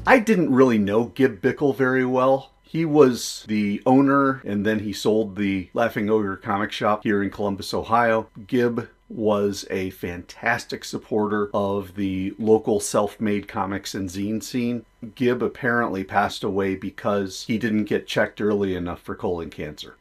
I didn't really know Gib Bickle very well. He was the owner, and then he sold the Laughing Ogre comic shop here in Columbus, Ohio. Gib was a fantastic supporter of the local self-made comics and zine scene. Gib apparently passed away because he didn't get checked early enough for colon cancer.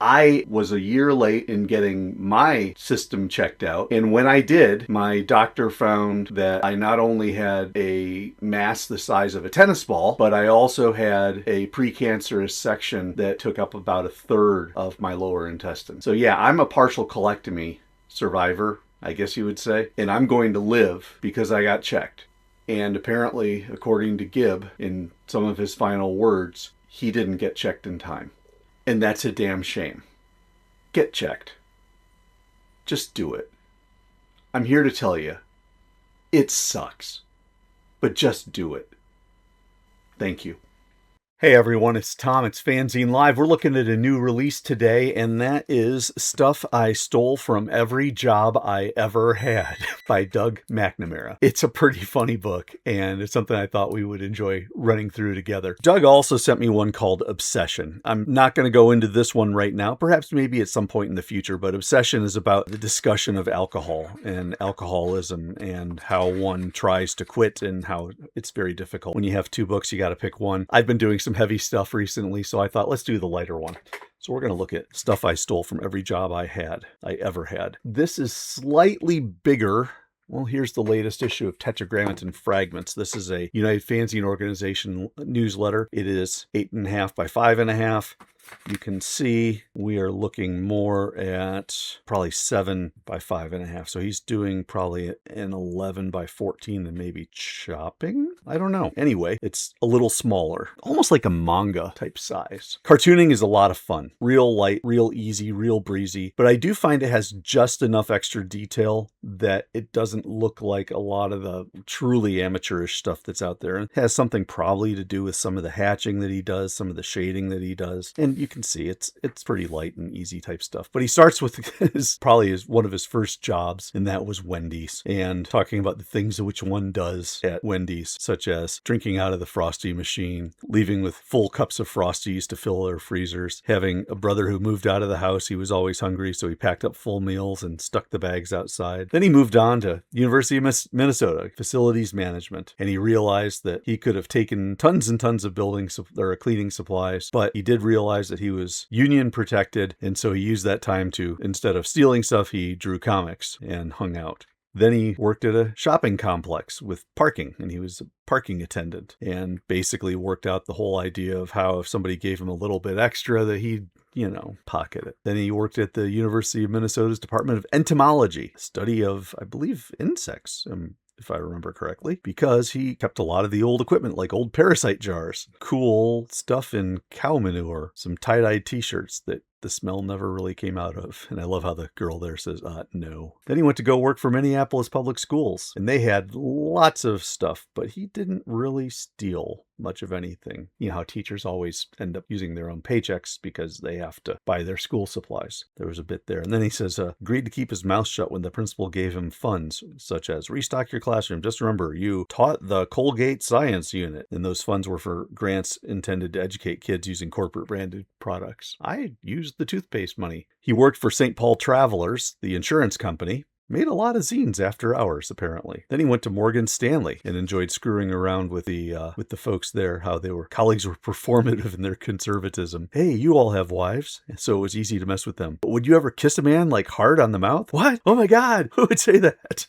I was a year late in getting my system checked out. And when I did, my doctor found that I not only had a mass the size of a tennis ball, but I also had a precancerous section that took up about a third of my lower intestine. So yeah, I'm a partial colectomy survivor, I guess you would say. And I'm going to live because I got checked. And apparently, according to Gib, in some of his final words, he didn't get checked in time. And that's a damn shame. Get checked. Just do it. I'm here to tell you, it sucks. But just do it. Thank you. Hey everyone, it's Tom. It's FANzine Live. We're looking at a new release today, and that is Stuff I Stole from Every Job I Ever Had by Doug McNamara. It's a pretty funny book, and it's something I thought we would enjoy running through together. Doug also sent me one called Obsession. I'm not going to go into this one right now, perhaps maybe at some point in the future, but Obsession is about the discussion of alcohol and alcoholism and how one tries to quit and how it's very difficult. When you have two books, you got to pick one. I've been doing some heavy stuff recently, so I thought let's do the lighter one. So we're going to look at Stuff I Stole from Every Job I Ever Had. This is slightly bigger. Well, here's the latest issue of Tetragrammaton Fragments. This is a United Fanzine Organization newsletter. It is 8.5 by 5.5. You can see we are looking more at probably 7 by 5.5. So he's doing probably an 11 by 14 and maybe chopping. I don't know. Anyway, it's a little smaller, almost like a manga type size. Cartooning is a lot of fun. Real light, real easy, real breezy. But I do find it has just enough extra detail that it doesn't look like a lot of the truly amateurish stuff that's out there. It has something probably to do with some of the hatching that he does, some of the shading that he does. And you can see it's pretty light and easy type stuff. But he starts with one of his first jobs, and that was Wendy's, and talking about the things which one does at Wendy's, such as drinking out of the Frosty machine, leaving with full cups of Frosties to fill their freezers, having a brother who moved out of the house. He was always hungry, so he packed up full meals and stuck the bags outside. Then he moved on to University of Minnesota, facilities management, and he realized that he could have taken tons and tons of cleaning supplies, but he did realize that he was union protected, and so he used that time to, instead of stealing stuff, he drew comics and hung out. Then he worked at a shopping complex with parking, and he was a parking attendant, and basically worked out the whole idea of how if somebody gave him a little bit extra that he'd pocket it. Then he worked at the University of Minnesota's Department of Entomology, study of, I believe, insects, if I remember correctly, because he kept a lot of the old equipment, like old parasite jars, cool stuff in cow manure, some tie-dye t-shirts that the smell never really came out of. And I love how the girl there says, no. Then he went to go work for Minneapolis Public Schools, and they had lots of stuff, but he didn't really steal much of anything. You know how teachers always end up using their own paychecks because they have to buy their school supplies. There was a bit there. And then he says, agreed to keep his mouth shut when the principal gave him funds, such as restock your classroom. Just remember, you taught the Colgate Science Unit, and those funds were for grants intended to educate kids using corporate branded products. I used the toothpaste money. He worked for St. Paul Travelers, the insurance company. Made a lot of zines after hours, apparently. Then he went to Morgan Stanley and enjoyed screwing around with the folks there, how colleagues were performative in their conservatism. Hey, you all have wives, so it was easy to mess with them. But would you ever kiss a man like hard on the mouth? What? Oh my God, who would say that?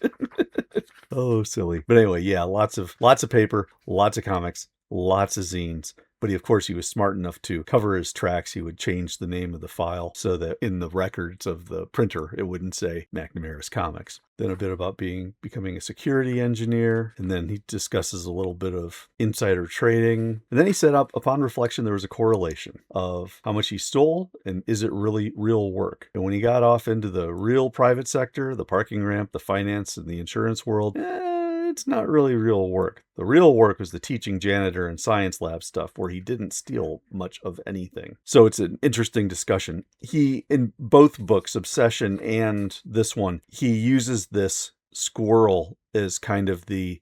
Oh, silly. But anyway, yeah, lots of paper, lots of comics, lots of zines. But of course, he was smart enough to cover his tracks. He would change the name of the file so that in the records of the printer, it wouldn't say McNamara's Comics. Then a bit about becoming a security engineer. And then he discusses a little bit of insider trading. And then he said upon reflection, there was a correlation of how much he stole and is it really real work? And when he got off into the real private sector, the parking ramp, the finance, and the insurance world, it's not really real work. The real work was the teaching, janitor, and science lab stuff where he didn't steal much of anything. So it's an interesting discussion. He, in both books, Obsession and this one, he uses this squirrel as kind of the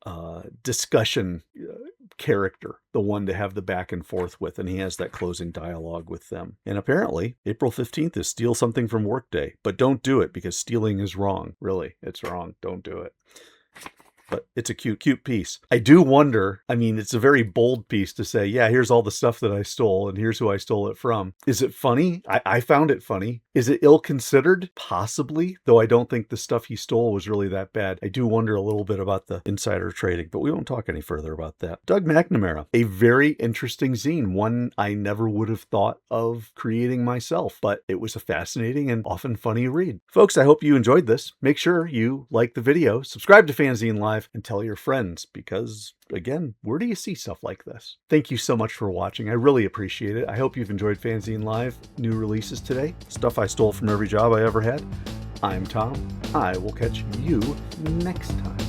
discussion character, the one to have the back and forth with, and he has that closing dialogue with them. And apparently, April 15th is Steal Something from Work Day. But don't do it, because stealing is wrong. Really, it's wrong. Don't do it. But it's a cute piece. I do wonder, I mean, it's a very bold piece to say, yeah, here's all the stuff that I stole, and here's who I stole it from. Is it funny? I found it funny. Is it ill-considered? Possibly, though I don't think the stuff he stole was really that bad. I do wonder a little bit about the insider trading, but we won't talk any further about that. Doug McNamara, a very interesting zine, one I never would have thought of creating myself, but it was a fascinating and often funny read. Folks, I hope you enjoyed this. Make sure you like the video, subscribe to FANzine Live, and tell your friends, because again, where do you see stuff like this? Thank you so much for watching. I really appreciate it. I hope you've enjoyed FANzine Live New Releases today. Stuff I stole from every job I ever had. I'm Tom. I will catch you next time.